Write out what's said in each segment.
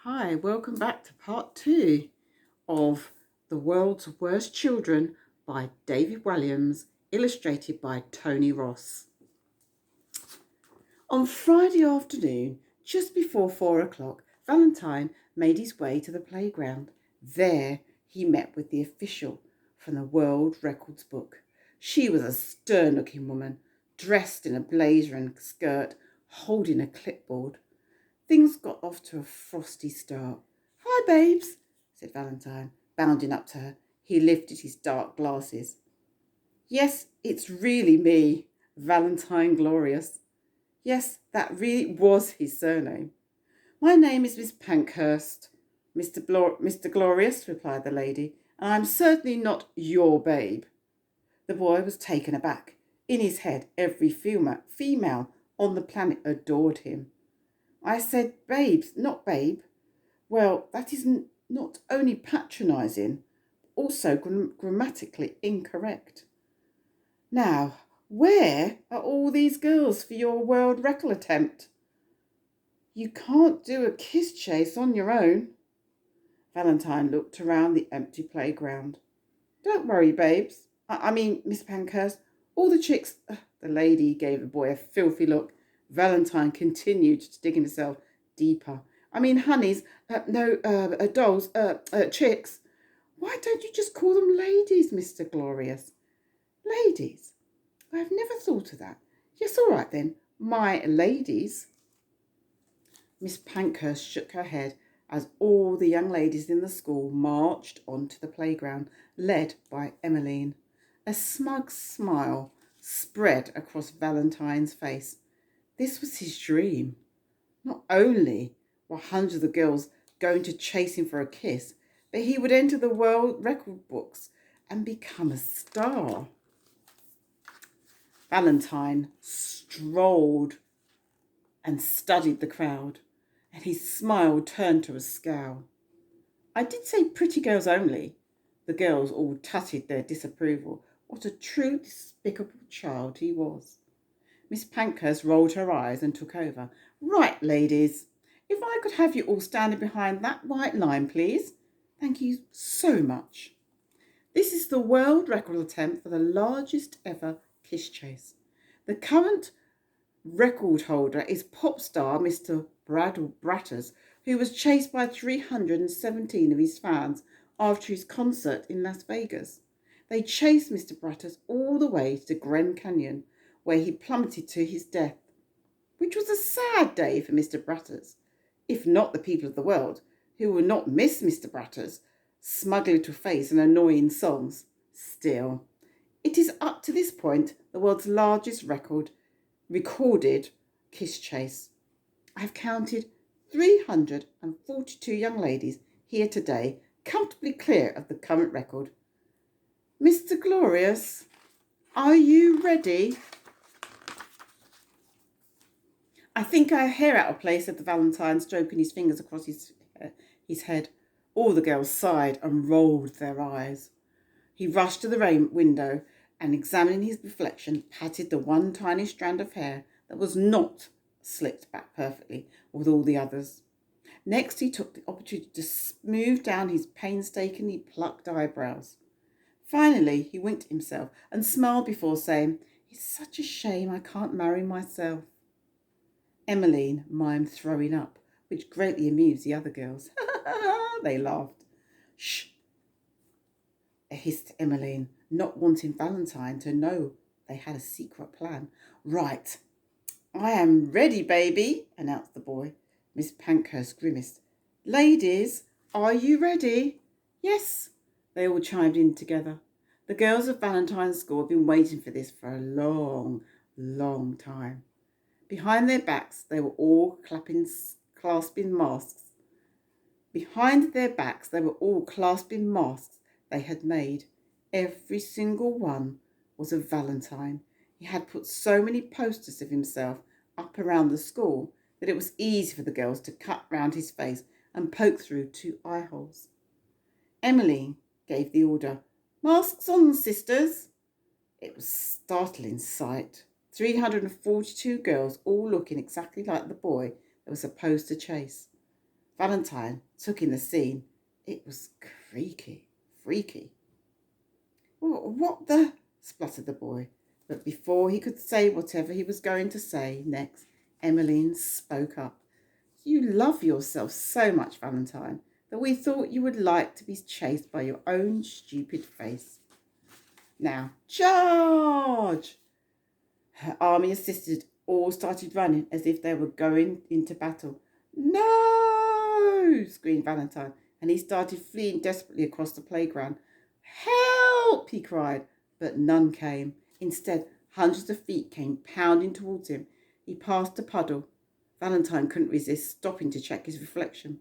Hi, welcome back to part two of The World's Worst Children by David Williams, illustrated by Tony Ross. On Friday afternoon, just before 4 o'clock, Valentine made his way to the playground. There he met with the official from the World Records book. She was a stern-looking woman, dressed in a blazer and skirt, holding a clipboard. Things got off to a frosty start. "Hi, babes," said Valentine, bounding up to her. He lifted his dark glasses. "Yes, it's really me, Valentine Glorious." Yes, that really was his surname. "My name is Miss Pankhurst, Mr. Glorious," replied the lady, "and I'm certainly not your babe." The boy was taken aback. In his head, every female on the planet adored him. "I said babes, not babe." "Well, that is not only patronising, also grammatically incorrect. Now, where are all these girls for your world record attempt? You can't do a kiss chase on your own." Valentine looked around the empty playground. "Don't worry, babes. I mean, Miss Pankhurst, all the chicks..." The lady gave the boy a filthy look. Valentine continued to dig himself deeper. "I mean, honeys, dolls, chicks. Why don't you just call them ladies, Mr. Glorious?" "Ladies? I've never thought of that. Yes, all right then, my ladies." Miss Pankhurst shook her head as all the young ladies in the school marched onto the playground, led by Emmeline. A smug smile spread across Valentine's face. This was his dream. Not only were hundreds of girls going to chase him for a kiss, but he would enter the world record books and become a star. Valentine strolled and studied the crowd, and his smile turned to a scowl. "I did say pretty girls only." The girls all tutted their disapproval. What a true, despicable child he was. Miss Pankhurst rolled her eyes and took over. "Right, ladies, if I could have you all standing behind that white line, please. Thank you so much. This is the world record attempt for the largest ever kiss chase. The current record holder is pop star Mr. Brad Bratters, who was chased by 317 of his fans after his concert in Las Vegas. They chased Mr. Bratters all the way to Grand Canyon, where he plummeted to his death, which was a sad day for Mr. Bratters, if not the people of the world, who will not miss Mr. Bratters' smug little face and annoying songs. Still, it is up to this point the world's largest recorded kiss chase. I have counted 342 young ladies here today, comfortably clear of the current record. Mr. Glorious, are you ready?" "I think I have hair out of place," said the Valentine, stroking his fingers across his head. All the girls sighed and rolled their eyes. He rushed to the window and, examining his reflection, patted the one tiny strand of hair that was not slicked back perfectly with all the others. Next, he took the opportunity to smooth down his painstakingly plucked eyebrows. Finally, he winked at himself and smiled before saying, "It's such a shame I can't marry myself." Emmeline mimed throwing up, which greatly amused the other girls. They laughed. "Shh," hissed Emmeline, not wanting Valentine to know they had a secret plan. "Right, I am ready, baby," announced the boy. Miss Pankhurst grimaced. "Ladies, are you ready?" "Yes," they all chimed in together. The girls of Valentine's school had been waiting for this for a long, long time. Behind their backs, they were all clasping masks. Behind their backs, they were all clasping masks they had made. Every single one was of Valentine. He had put so many posters of himself up around the school that it was easy for the girls to cut round his face and poke through 2 eye holes. Emily gave the order, "Masks on, sisters." It was a startling sight. 342 girls all looking exactly like the boy that was supposed to chase. Valentine took in the scene. It was freaky. What the? Spluttered the boy. But before he could say whatever he was going to say next, Emmeline spoke up. You love yourself so much, Valentine, that we thought you would like to be chased by your own stupid face. Now, charge! Her army assisted all started running as if they were going into battle. No! Screamed Valentine, and he started fleeing desperately across the playground. Help! He cried, but none came. Instead, hundreds of feet came pounding towards him. He passed a puddle. Valentine couldn't resist stopping to check his reflection,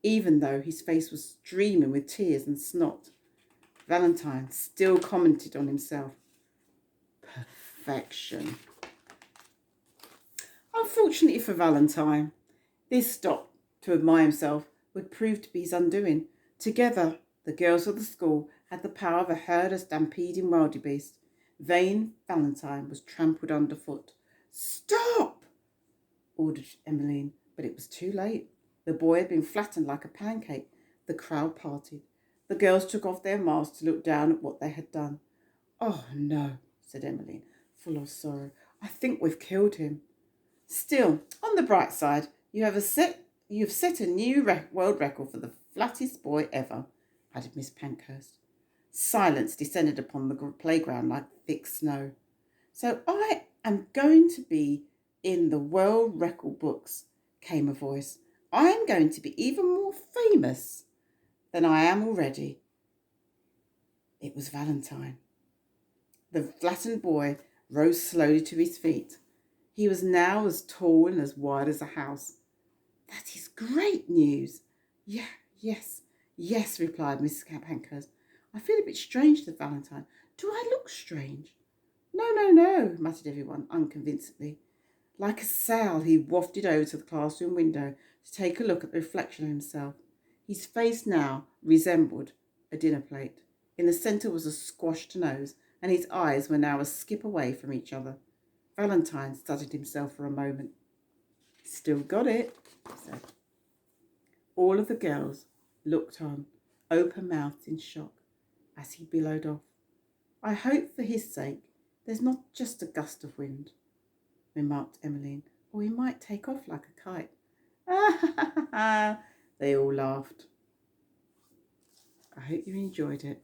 even though his face was streaming with tears and snot. Valentine still commented on himself. Perfection. Unfortunately for Valentine, this stop to admire himself would prove to be his undoing. Together, the girls of the school had the power of a herd of stampeding wildebeest. Vain Valentine was trampled underfoot. Stop! Ordered Emmeline, but it was too late. The boy had been flattened like a pancake. The crowd parted. The girls took off their masks to look down at what they had done. Oh, no, said Emmeline, full of sorrow. I think we've killed him. Still, on the bright side, you have set a new world record for the flattest boy ever, added Miss Pankhurst. Silence descended upon the playground like thick snow. So I am going to be in the world record books, came a voice. I am going to be even more famous than I am already. It was Valentine. The flattened boy rose slowly to his feet. He was now as tall and as wide as a house. That is great news. Yes, replied Mrs. Pankhurst. I feel a bit strange, said Valentine. Do I look strange? No, muttered everyone unconvincingly. Like a sow, he wafted over to the classroom window to take a look at the reflection of himself. His face now resembled a dinner plate. In the centre was a squashed nose, and his eyes were now a skip away from each other. Valentine studied himself for a moment. Still got it, he said. All of the girls looked on, open-mouthed in shock, as he billowed off. I hope for his sake there's not just a gust of wind, remarked Emmeline, or he might take off like a kite. They all laughed. I hope you enjoyed it.